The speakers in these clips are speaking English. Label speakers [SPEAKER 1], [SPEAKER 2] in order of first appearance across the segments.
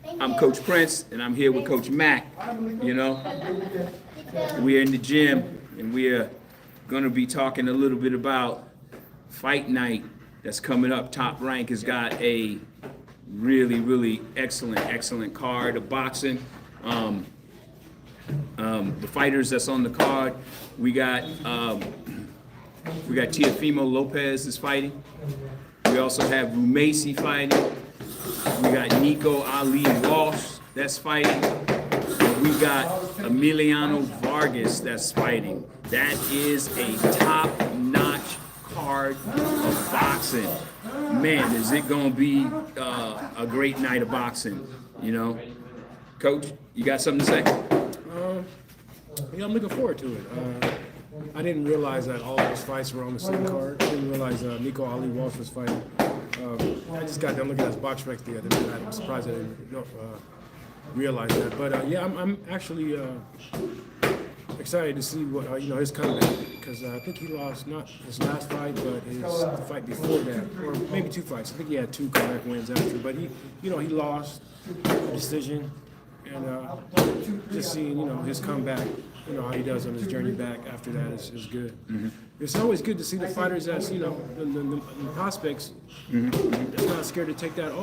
[SPEAKER 1] I'm Coach Prince, and I'm here with Coach Mac. You know, we're in the gym, and we are going to be talking a little bit about Fight Night that's coming up. Top Rank has got a really excellent card of boxing. The fighters that's on the card, we got Teofimo Lopez is fighting. We also have Rumasi fighting. We got Nico Ali Walsh that's fighting. We got Emiliano Vargas that's fighting. That is a top-notch card of boxing. Man, is it going to be a great night of boxing, you know? Coach, you got something to say?
[SPEAKER 2] Yeah, I'm looking forward to it. I didn't realize that all those fights were on the same card. I didn't realize Nico Ali Walsh was fighting. I just got done looking at his box recs the other day. I'm surprised I didn't realize that. But yeah, I'm actually excited to see what his comeback, because I think he lost not his last fight, but his fight before that, or maybe two fights. I think he had two comeback wins after, but he lost a decision, and just seeing his comeback, how he does on his journey back after that is good. Mm-hmm. It's always good to see the fighters that's the prospects that's not scared to take that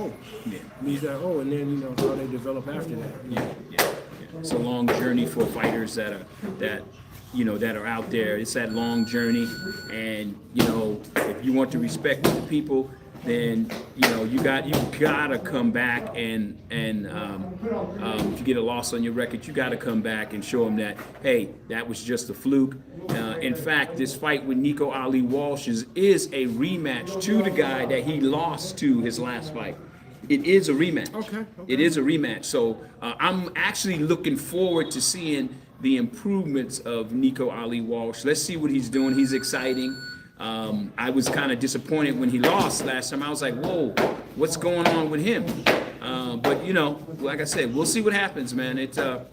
[SPEAKER 2] need that and then how they develop after that.
[SPEAKER 1] Yeah. It's a long journey for fighters that are out there. It's that long journey, and if you want to respect the people, then you gotta come back and if you get a loss on your record, you gotta come back and show them that, hey, that was just a fluke. In fact, this fight with Nico Ali Walsh is a rematch to the guy that he lost to his last fight. It is a rematch. Okay. It is a rematch. So I'm actually looking forward to seeing the improvements of Nico Ali Walsh. Let's see what he's doing. He's exciting. I was kind of disappointed when he lost last time. I was like, whoa, what's going on with him? But like I said, we'll see what happens, man. It's going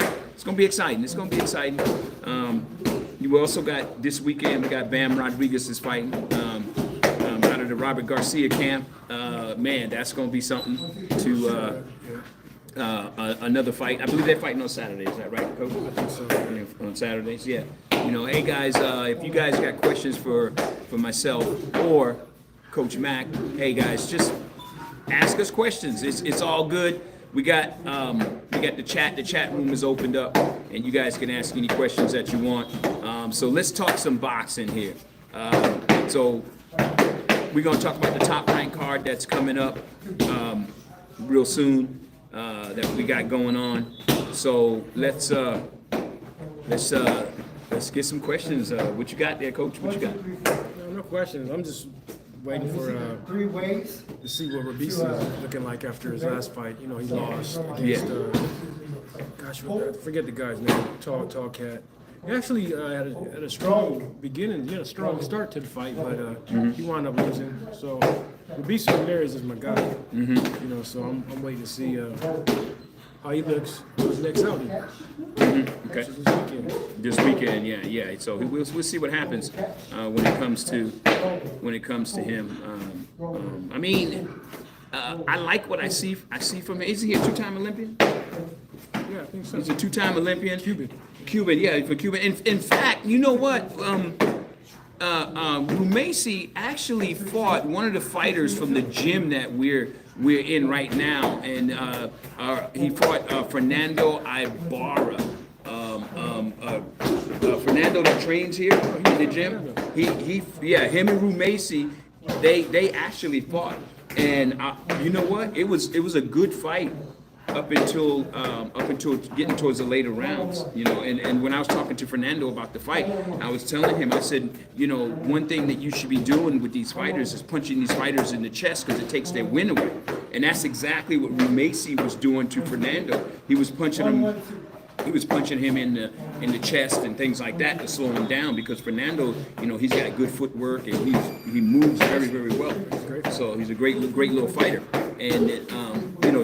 [SPEAKER 1] to be exciting. It's going to be exciting. You also got this weekend, we got Bam Rodriguez is fighting out of the Robert Garcia camp. Man, that's going to be something to another fight. I believe they're fighting on Saturday. Is that right, Coach?
[SPEAKER 2] I think so.
[SPEAKER 1] On Saturdays, yeah. Hey guys, if you guys got questions for myself or Coach Mac, hey guys, just ask us questions. It's all good. We got the chat. The chat room is opened up, and you guys can ask any questions that you want. So let's talk some boxing here. So we're gonna talk about the Top Rank card that's coming up real soon that we got going on. So let's get some questions. What you got there, Coach? What you got?
[SPEAKER 2] No questions. I'm just waiting for to see what Rabisi is looking like after his last fight. He lost against I forget the guy's name. Tall cat. He actually had a strong beginning. He had a strong start to the fight, but he wound up losing. So Rabisi Ramirez is my guy. Mm-hmm. So I'm waiting to see how he looks for his next outing.
[SPEAKER 1] Mm-hmm. Okay.
[SPEAKER 2] This weekend.
[SPEAKER 1] Yeah. So we'll see what happens when it comes to him. I mean, I like what I see from him. Is he a two-time Olympian?
[SPEAKER 2] Yeah, I think so.
[SPEAKER 1] He's a two-time Olympian.
[SPEAKER 2] Cuban,
[SPEAKER 1] yeah, for Cuban. In fact, you know what? Rumasi actually fought one of the fighters from the gym that we're in right now, and he fought Fernando Ibarra. Fernando that trains here in the gym. Him and Rumasi, they actually fought, and you know what? It was a good fight up until getting towards the later rounds, and when I was talking to Fernando about the fight, I was telling him, I said, one thing that you should be doing with these fighters is punching these fighters in the chest, because it takes their win away. And that's exactly what Rumasi was doing to Fernando. He was punching him in the chest and things like that to slow him down, because Fernando, he's got good footwork and he moves very well. So he's a great little fighter. And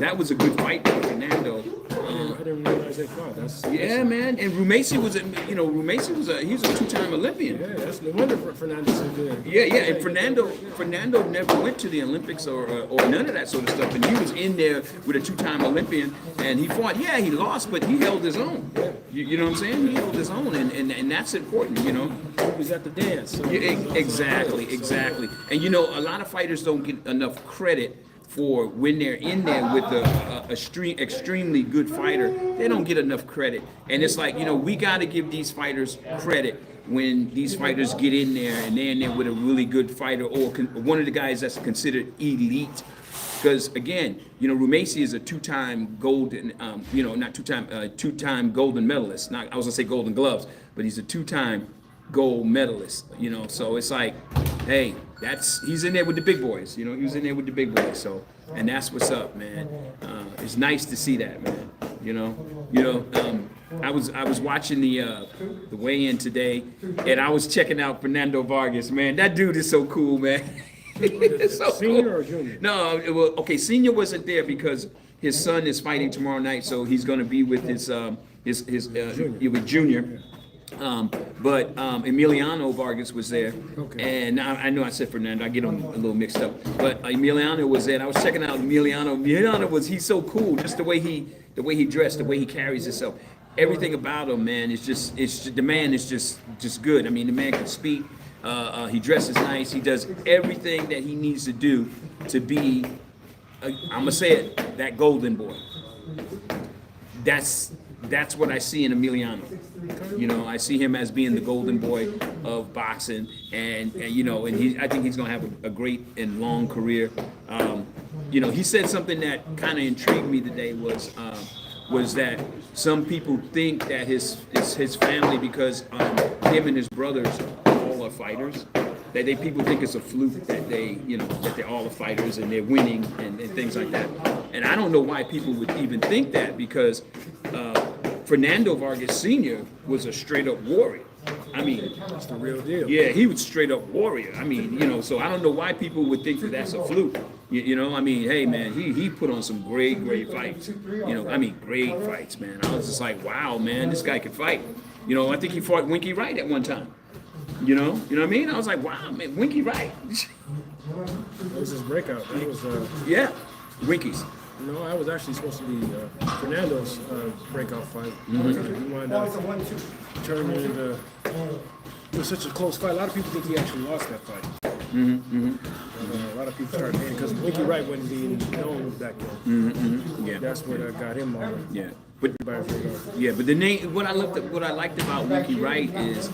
[SPEAKER 1] that was a good fight for Fernando.
[SPEAKER 2] I didn't realize that Olympic. Wow, that's
[SPEAKER 1] Yeah, man. And Rumasi was, he was a two-time Olympian.
[SPEAKER 2] Yeah, that's no wonder Fernando so good.
[SPEAKER 1] Yeah, and Fernando never went to the Olympics or none of that sort of stuff. And he was in there with a two-time Olympian, and he fought. Yeah, he lost, but he held his own.
[SPEAKER 2] Yeah.
[SPEAKER 1] You know what I'm saying? He held his own, and that's important. You know.
[SPEAKER 2] He was at the dance. So
[SPEAKER 1] Exactly. And you know, a lot of fighters don't get enough credit for when they're in there with a extremely good fighter. They don't get enough credit, and it's like, you know, we got to give these fighters credit when these fighters get in there and they're in there with a really good fighter or one of the guys that's considered elite. Because again, you know, Rumasi is a two-time golden, two-time golden medalist. Not, I was gonna say Golden Gloves, but he's a two-time gold medalist. You know, so it's like, hey, he's in there with the big boys. You know, he was in there with the big boys. So, and that's what's up, man. It's nice to see that, man. You know. I was watching the weigh-in today, and I was checking out Fernando Vargas. Man, that dude is so cool, man. It's so
[SPEAKER 2] Senior
[SPEAKER 1] cool.
[SPEAKER 2] or junior?
[SPEAKER 1] No, okay. Senior wasn't there because his son is fighting tomorrow night, so he's going to be with his with Junior. But Emiliano Vargas was there,
[SPEAKER 2] Okay.
[SPEAKER 1] and I know I said Fernando. I get them a little mixed up, but Emiliano was there. And I was checking out Emiliano. He's so cool. Just the way he dressed, the way he carries himself, everything about him, man. The man is just good. I mean, the man can speak. He dresses nice. He does everything that he needs to do to be. I'm gonna say it. That golden boy. That's what I see in Emiliano. You know, I see him as being the golden boy of boxing, and I think he's gonna have a great and long career. You know, he said something that kind of intrigued me today was that some people think that his family, because him and his brothers all are fighters, that people think it's a fluke that that they're all fighters and they're winning and things like that. And I don't know why people would even think that, because Fernando Vargas Sr. was a straight up warrior. I mean,
[SPEAKER 2] That's the real deal.
[SPEAKER 1] yeah, he was straight up warrior. I mean, you know, so I don't know why people would think that that's a fluke. You know, I mean, hey man, he put on some great fights. You know, I mean, great fights, man. I was just like, wow, man, this guy can fight. You know, I think he fought Winky Wright at one time. You know what I mean? I was like, wow, man, Winky Wright.
[SPEAKER 2] That was his breakout. That was
[SPEAKER 1] Yeah, Winky's.
[SPEAKER 2] no, that was actually supposed to be Fernando's breakout fight. He wound up turning it into. It was such a close fight. A lot of people think he actually lost that fight. A lot of people started hating because Winky Wright wasn't being known back then.
[SPEAKER 1] Yeah.
[SPEAKER 2] That's what got him on.
[SPEAKER 1] Yeah, but but the name. What I liked about Winky Wright is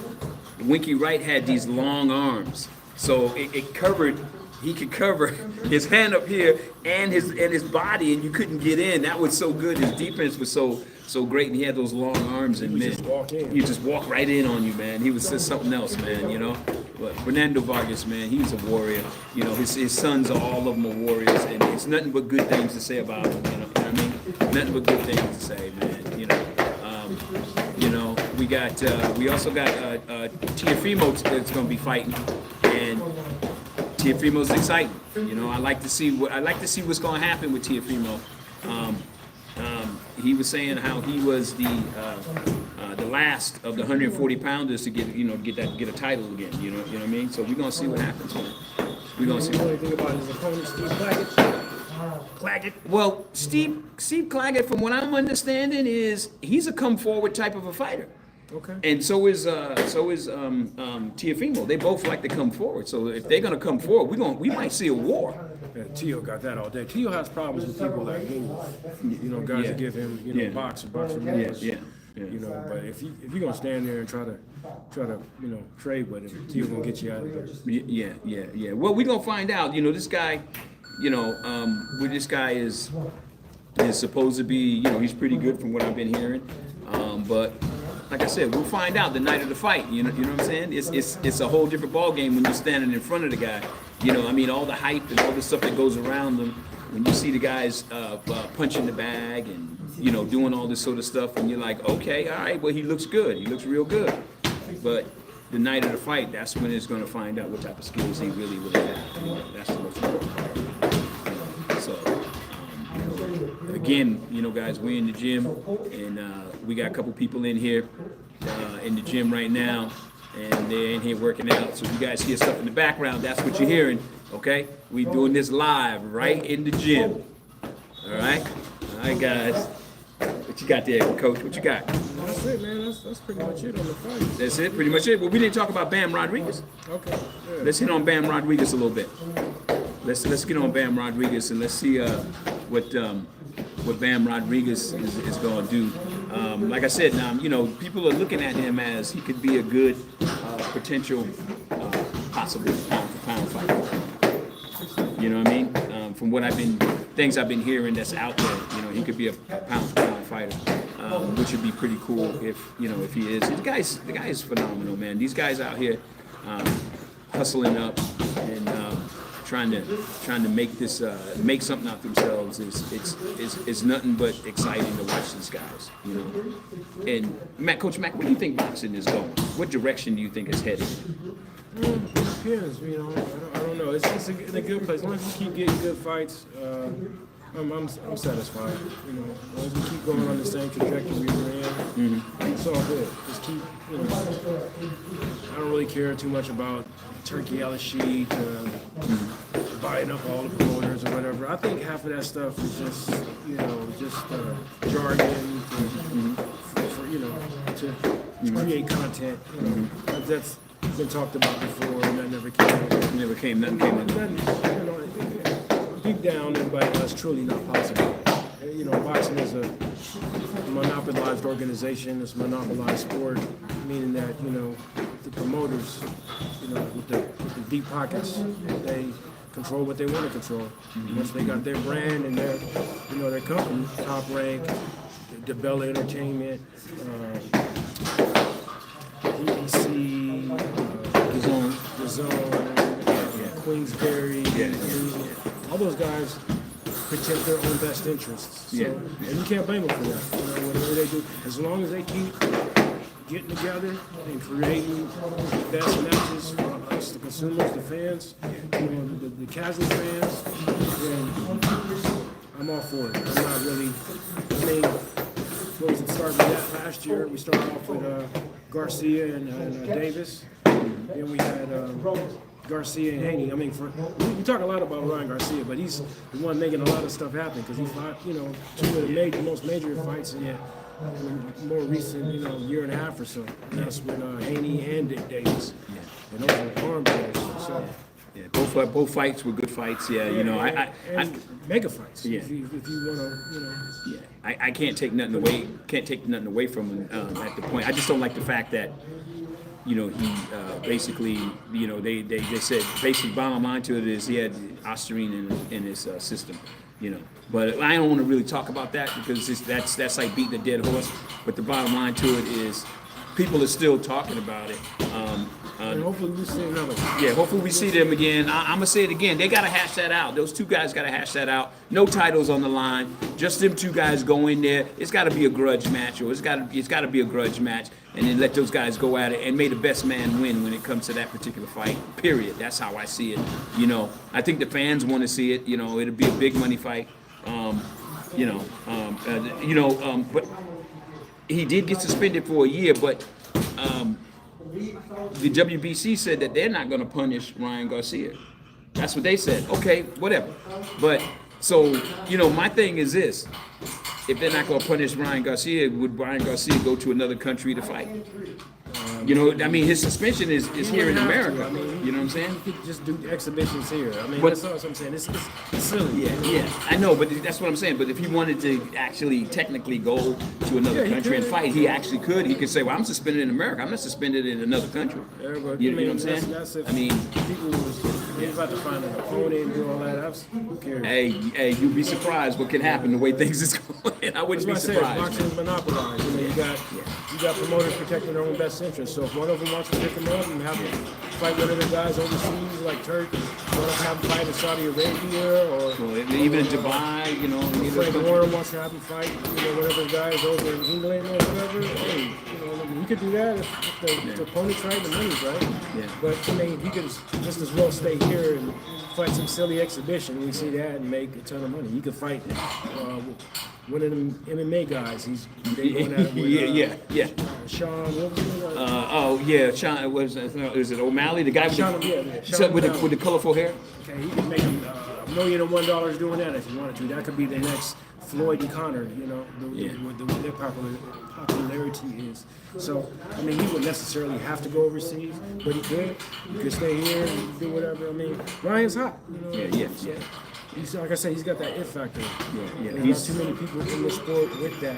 [SPEAKER 1] Winky Wright had these long arms, so it covered. He could cover his hand up here and his body, and you couldn't get in. That was so good. His defense was so great, and he had those long arms. And man,
[SPEAKER 2] just walk in.
[SPEAKER 1] he just walk right in on you, man. He was just something else, man. You know. But Fernando Vargas, man, he was a warrior. You know, his sons are all of them are warriors, and it's nothing but good things to say about him. You know what I mean? Nothing but good things to say, man. You know, we also got Teofimo that's going to be fighting, and Teofimo's exciting. You know, I like to see what's going to happen with Teofimo. He was saying how he was the last of the 140 pounders to get a title again. You know what I mean? So we're gonna see what happens, man. We're gonna see.
[SPEAKER 2] You know anything about his opponent, Steve Claggett?
[SPEAKER 1] Claggett. Well, Steve Claggett, from what I'm understanding, he's a come forward type of a fighter.
[SPEAKER 2] Okay.
[SPEAKER 1] And so is Teofimo. They both like to come forward. So if they're gonna come forward, we might see a war.
[SPEAKER 2] Yeah, Tio got that all day. Tio has problems with people that move. You know, guys that give him, boxer moves.
[SPEAKER 1] Yeah.
[SPEAKER 2] You know, but if you're gonna stand there and try to trade with him, Tio's gonna get you out of there.
[SPEAKER 1] Yeah. Well, we're gonna find out. You know, this guy, this guy is supposed to be, he's pretty good from what I've been hearing. But like I said, we'll find out the night of the fight. You know what I'm saying? It's a whole different ball game when you're standing in front of the guy. You know, I mean, all the hype and all the stuff that goes around them. When you see the guys punching the bag and doing all this sort of stuff, and you're like, okay, all right, well, he looks good. He looks real good. But the night of the fight, that's when it's going to find out what type of skills he really has. That's the most important part. So, again, you know, guys, we're in the gym, and we got a couple people in here in the gym right now, and they're in here working out. So if you guys hear stuff in the background, that's what you're hearing, okay? We doing this live right in the gym. All right, guys. What you got there, Coach? What you got?
[SPEAKER 2] That's it, man. That's pretty much it on the fight.
[SPEAKER 1] That's it, pretty much it. Well, we didn't talk about Bam Rodriguez.
[SPEAKER 2] Okay. Yeah.
[SPEAKER 1] Let's hit on Bam Rodriguez a little bit. Let's get on Bam Rodriguez and let's see what Bam Rodriguez is going to do. Like I said, you know, people are looking at him as he could be a good potential possible pound-for-pound fighter. You know what I mean? From what things I've been hearing that's out there, you know, he could be a pound-for-pound fighter, which would be pretty cool if he is. The guy is phenomenal, man. These guys out here hustling up and trying to make this make something out themselves is nothing but exciting to watch these guys, you know. And Coach Mack, where do you think boxing is going? What direction do you think it's headed?
[SPEAKER 2] It depends, you know. I don't know. It's in a good place. As long as you keep getting good fights, I'm satisfied. You know, as long as we keep going on the same trajectory we're in, it's all good. Just keep, you know. I don't really care too much about Turkey Al-Sheet, buying up all the promoters or whatever. I think half of that stuff is just, you know, jargon for you know, to create content. You know. That's been talked about before, and that never came.
[SPEAKER 1] Nothing came.
[SPEAKER 2] You know, deep down, that's truly not possible. You know, boxing is a monopolized organization. It's a monopolized sport, meaning that, you know, the promoters, you know, with the deep pockets, they control what they want to control. Once they got their brand and their, you know, their company, Top Rank, the Bella Entertainment, BBC, The Zone, Queensberry, all those guys protect their own best interests. So, and you can't blame them for that. You know, whatever they do, as long as they keep getting together and creating the best matches for us, the consumers, the fans, you know, the casual fans, then I'm all for it. I'm not really. I mean, what was it? Started with that last year. We started off with Garcia and Davis. Then we had Garcia and Haney. I mean, we talk a lot about Ryan Garcia, but he's the one making a lot of stuff happen because he fought, you know, two of the most major fights in the more recent, you know, year and a half or so. And that's with Haney and Dick Davis. And those were arm battles. So.
[SPEAKER 1] Yeah, both fights were good fights. Yeah, you know, I
[SPEAKER 2] mega fights.
[SPEAKER 1] Yeah.
[SPEAKER 2] If you want to, you know.
[SPEAKER 1] Yeah, I can't take nothing away. Can't take nothing away from him at the point. I just don't like the fact that, you know, he basically, you know, they said basically bottom line to it is he had Ostarine in his system, you know. But I don't want to really talk about that because that's like beating a dead horse. But the bottom line to it is people are still talking about it.
[SPEAKER 2] And hopefully we see another one.
[SPEAKER 1] Yeah, hopefully we see them again. I'm gonna say it again. They gotta hash that out. Those two guys gotta hash that out. No titles on the line. Just them two guys go in there. It's gotta be a grudge match, or it's gotta be a grudge match, and then let those guys go at it and may the best man win when it comes to that particular fight. Period. That's how I see it. You know, I think the fans want to see it. You know, it'll be a big money fight. But he did get suspended for a year, but. The WBC said that they're not going to punish Ryan Garcia. That's what they said. Okay, whatever. But, so, you know, my thing is this. If they're not going to punish Ryan Garcia, would Ryan Garcia go to another country to fight? You know, I mean, his suspension is here in America. You know what I'm saying?
[SPEAKER 2] You could just do exhibitions here. I mean,
[SPEAKER 1] But-
[SPEAKER 2] that's all I'm saying. It's silly.
[SPEAKER 1] Yeah, I know, but that's what I'm saying. But if he wanted to actually technically go to another
[SPEAKER 2] Yeah, he
[SPEAKER 1] country and
[SPEAKER 2] could.
[SPEAKER 1] fight, he actually could. He could say, well, I'm suspended in America. I'm not suspended in another country.
[SPEAKER 2] Yeah, but
[SPEAKER 1] You
[SPEAKER 2] I
[SPEAKER 1] know
[SPEAKER 2] mean,
[SPEAKER 1] what I'm saying?
[SPEAKER 2] That's if
[SPEAKER 1] I mean,
[SPEAKER 2] people was about to find an opponent and do all that. Who cares?
[SPEAKER 1] hey, you'd be surprised what can happen the way things is going. I wouldn't be
[SPEAKER 2] That's what I
[SPEAKER 1] surprised.
[SPEAKER 2] said. Boxing's monopolized. You know, you got promoters protecting their own best interests. So if one of them wants to pick them up and have them fight with other guys overseas like Turkey, want to have them fight in Saudi Arabia or
[SPEAKER 1] Well, even in Dubai, you know,
[SPEAKER 2] Frank Warren wants to have them fight, you know, whatever guys over in England or whatever. Hey, you know, I mean, he could do that if the opponent's right and the money's right.
[SPEAKER 1] Yeah.
[SPEAKER 2] But I mean, he could just as well stay here and fight some silly exhibition. We see that and make a ton of money. He could fight one of them MMA guys. They going at it with,
[SPEAKER 1] yeah.
[SPEAKER 2] Sean. What was his name?
[SPEAKER 1] Oh yeah, Sean. Was it O'Malley? The guy with
[SPEAKER 2] Sean,
[SPEAKER 1] the,
[SPEAKER 2] yeah.
[SPEAKER 1] so-
[SPEAKER 2] Sean
[SPEAKER 1] with the
[SPEAKER 2] O'Malley.
[SPEAKER 1] with the colorful hair.
[SPEAKER 2] Okay, he could make $1 million doing that if he wanted to. That could be the next Floyd and Connor, you know,
[SPEAKER 1] Yeah.
[SPEAKER 2] with their popularity is. So, I mean, he wouldn't necessarily have to go overseas, but he could. He could stay here and do whatever. I mean, Ryan's hot. You know?
[SPEAKER 1] Yeah.
[SPEAKER 2] He's, like I said, he's got that it factor.
[SPEAKER 1] Yeah.
[SPEAKER 2] There's not too many people in the sport with that.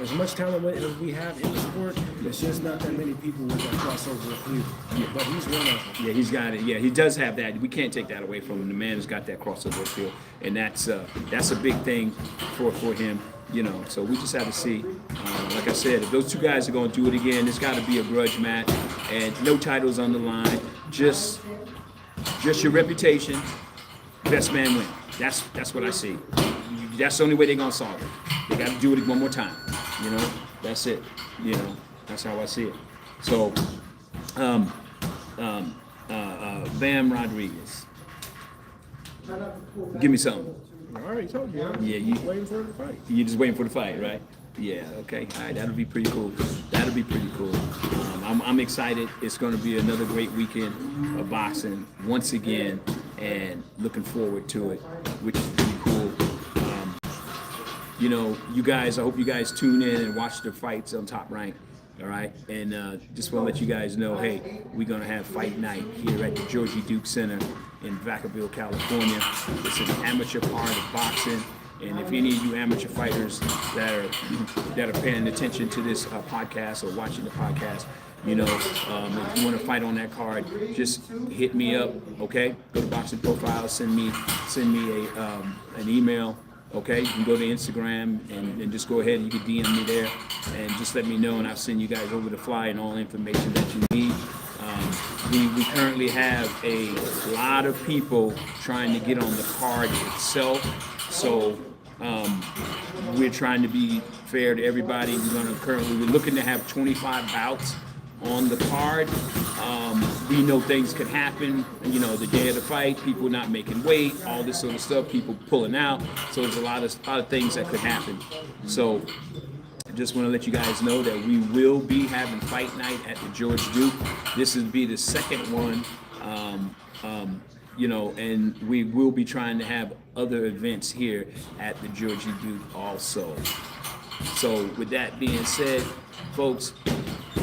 [SPEAKER 2] As much talent as we have in the sport, there's just not that many people with that crossover appeal. But he's one of them.
[SPEAKER 1] Yeah, he's got it. Yeah, he does have that. We can't take that away from him. The man has got that crossover appeal, and that's a big thing for him. You know, so we just have to see. Like I said, if those two guys are going to do it again, it's got to be a grudge match, and no titles on the line. Just your reputation. Best man win. That's what I see. That's the only way they're gonna solve it. They got to do it one more time. You know, that's it. You know, that's how I see it. So, Bam Rodriguez, give me something.
[SPEAKER 2] I already told you. Huh?
[SPEAKER 1] Yeah, you
[SPEAKER 2] Waiting for the fight.
[SPEAKER 1] You're just waiting for the fight, right? Yeah. Okay. All right. That'll be pretty cool. That'll be pretty cool. I'm excited. It's going to be another great weekend of boxing once again, and looking forward to it, which is pretty cool. You know, you guys. I hope you guys tune in and watch the fights on Top Rank. All right, and just want to let you guys know, hey, we're gonna have fight night here at the Georgie Duke Center in Vacaville, California. It's an amateur part of boxing, and if any of you amateur fighters that are paying attention to this podcast or watching the podcast, you know, if you want to fight on that card, just hit me up. Okay, go to Boxing Profile, send me an email. Okay, you can go to Instagram and just go ahead and you can DM me there and just let me know, and I'll send you guys over the fly and all the information that you need. We currently have a lot of people trying to get on the card itself, so we're trying to be fair to everybody. We're looking to have 25 bouts on the card. We know things could happen, you know, the day of the fight, people not making weight, all this sort of stuff, people pulling out. So there's a lot of things that could happen. So I just want to let you guys know that we will be having fight night at the George Duke. This will be the second one, you know, and we will be trying to have other events here at the Georgie Duke also. So with that being said, folks,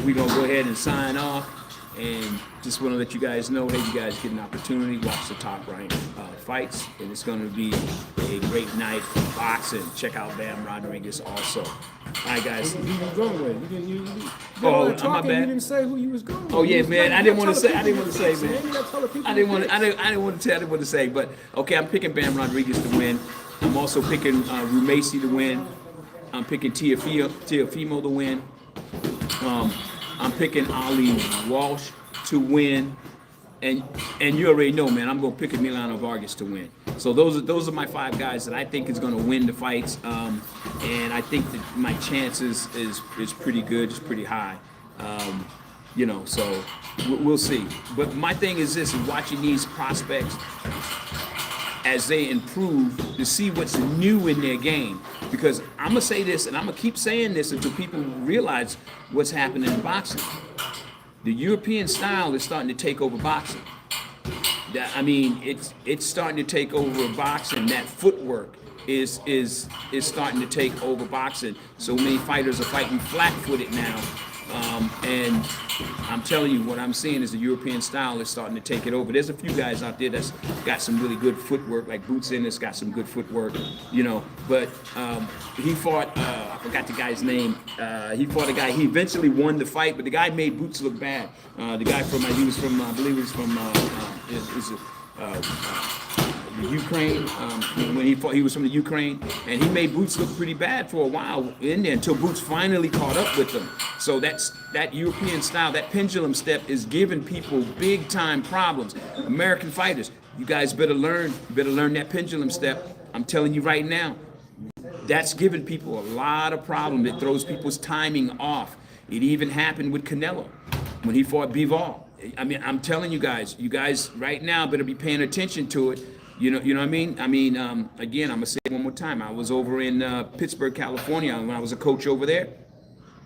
[SPEAKER 1] we're going to go ahead and sign off, and just want to let you guys know, hey, you guys get an opportunity, watch the Top Rank fights, and it's going to be a great night of boxing. Check out Bam Rodriguez also. All right, guys.
[SPEAKER 2] Who you was going with? You
[SPEAKER 1] Oh,
[SPEAKER 2] talking,
[SPEAKER 1] my bad.
[SPEAKER 2] You didn't say who you was going with.
[SPEAKER 1] Oh yeah,
[SPEAKER 2] You was
[SPEAKER 1] man.
[SPEAKER 2] like,
[SPEAKER 1] I didn't want to
[SPEAKER 2] tell
[SPEAKER 1] say.
[SPEAKER 2] the
[SPEAKER 1] I didn't want to say,
[SPEAKER 2] people
[SPEAKER 1] man.
[SPEAKER 2] you gotta tell the people
[SPEAKER 1] I didn't want
[SPEAKER 2] you
[SPEAKER 1] to. I didn't want to. I didn't want to say. But okay, I'm picking Bam Rodriguez to win. I'm also picking Rumasi to win. I'm picking Teofimo to win. I'm picking Ali Walsh to win. And you already know, man, I'm gonna pick Emiliano Vargas to win. So those are my 5 guys that I think is gonna win the fights, and I think that my chances is pretty good, it's pretty high, you know. So we'll see. But my thing is this: is watching these prospects as they improve to see what's new in their game. Because I'm gonna say this, and I'm gonna keep saying this until people realize what's happening in boxing. The European style is starting to take over boxing. I mean, it's starting to take over boxing. That footwork is starting to take over boxing. So many fighters are fighting flat-footed now, and I'm telling you, what I'm seeing is the European style is starting to take it over. There's a few guys out there that's got some really good footwork, like Boots Ennis got some good footwork, you know. But he fought, I forgot the guy's name. He fought a guy. He eventually won the fight, but the guy made Boots look bad. The guy he was from, I believe he was from, the Ukraine. When he fought, he was from the Ukraine, and he made Boots look pretty bad for a while in there until Boots finally caught up with him. So that European style, that pendulum step, is giving people big time problems. American fighters, you guys better learn that pendulum step. I'm telling you right now, that's giving people a lot of problems. It throws people's timing off. It even happened with Canelo when he fought Bivol. I mean, I'm telling you guys right now better be paying attention to it. You know what I mean? Again, I'm gonna say it one more time. I was over in Pittsburgh, California, when I was a coach over there,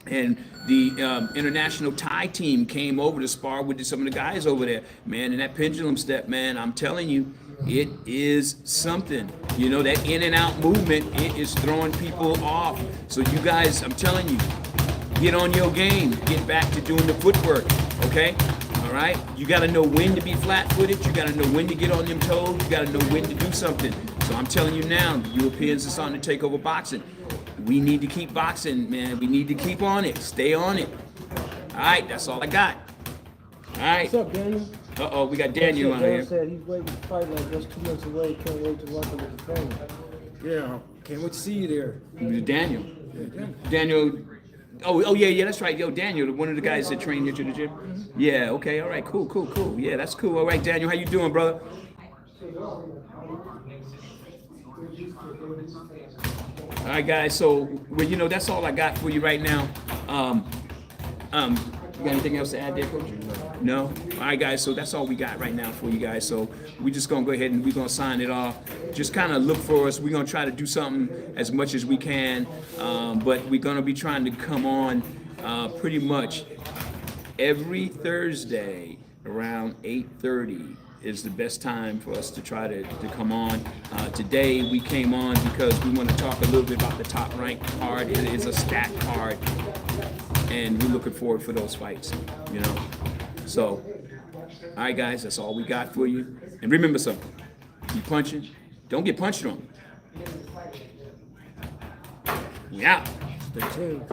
[SPEAKER 1] and the international Thai team came over to spar with some of the guys over there. Man, and that pendulum step, man, I'm telling you, it is something. You know, that in and out movement, it is throwing people off. So you guys, I'm telling you, get on your game. Get back to doing the footwork, okay? All right? You got to know when to be flat-footed. You got to know when to get on them toes. You got to know when to do something. So I'm telling you now, the Europeans are starting to take over boxing. We need to keep boxing, man. We need to keep on it. Stay on it. All right, that's all I got. All right.
[SPEAKER 3] What's up, Daniel?
[SPEAKER 1] Uh-oh, we got Daniel on
[SPEAKER 3] Dan
[SPEAKER 1] here.
[SPEAKER 3] said he's waiting to fight like just 2 months away. Can't wait to welcome him to training.
[SPEAKER 2] Yeah, can't wait to see you there.
[SPEAKER 1] Daniel. Daniel. Oh, yeah, that's right. Yo, Daniel, one of the guys that trained here to the gym. Yeah, okay, all right, cool. Yeah, that's cool. All right, Daniel, how you doing, brother? All right, guys. So, well, you know, that's all I got for you right now. You got anything else to add there, Coach? No? All right, guys. So that's all we got right now for you guys. So we're just going to go ahead and we're going to sign it off. Just kind of look for us. We're going to try to do something as much as we can. But we're going to be trying to come on pretty much every Thursday around 8:30 is the best time for us to try to come on. Today we came on because we want to talk a little bit about the top ranked card. It is a stacked card, and we're looking forward for those fights, you know. So, all right, guys, that's all we got for you. And remember something: you punching, don't get punched on. We out.
[SPEAKER 2] Stay tuned.